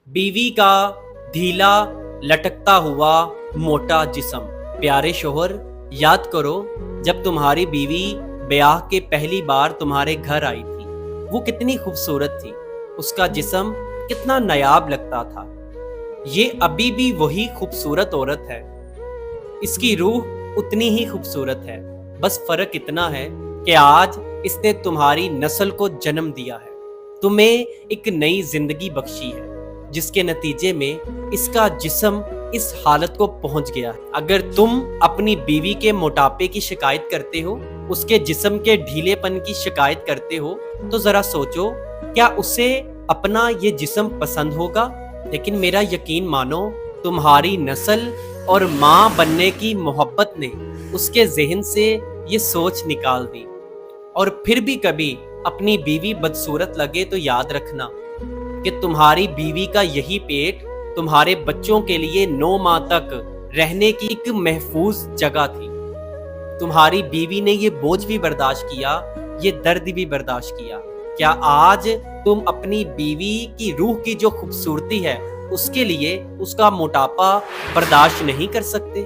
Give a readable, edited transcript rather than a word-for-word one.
बीवी का ढीला लटकता हुआ मोटा जिस्म। प्यारे शोहर, याद करो जब तुम्हारी बीवी ब्याह के पहली बार तुम्हारे घर आई थी। वो कितनी खूबसूरत थी, उसका जिस्म कितना नायाब लगता था। ये अभी भी वही खूबसूरत औरत है, इसकी रूह उतनी ही खूबसूरत है। बस फर्क इतना है कि आज इसने तुम्हारी नस्ल को जन्म दिया है, तुम्हें एक नई जिंदगी बख्शी है, जिसके नतीजे में इसका जिस्म इस हालत को पहुंच गया है। अगर तुम अपनी बीवी के मोटापे की शिकायत करते हो, उसके जिस्म के ढीलेपन की शिकायत करते हो, तो जरा सोचो क्या उसे अपना ये जिस्म पसंद होगा? लेकिन मेरा यकीन मानो, तुम्हारी नस्ल और माँ बनने की मोहब्बत ने उसके जहन से ये सोच निकाल दी। और फिर भी कभी अपनी बीवी बदसूरत लगे तो याद रखना कि तुम्हारी बीवी का यही पेट तुम्हारे बच्चों के लिए 9 माह तक रहने की एक महफूज जगह थी। तुम्हारी बीवी ने ये बोझ भी बर्दाश्त किया, ये दर्द भी बर्दाश्त किया। क्या आज तुम अपनी बीवी की रूह की जो खूबसूरती है, उसके लिए उसका मोटापा बर्दाश्त नहीं कर सकते?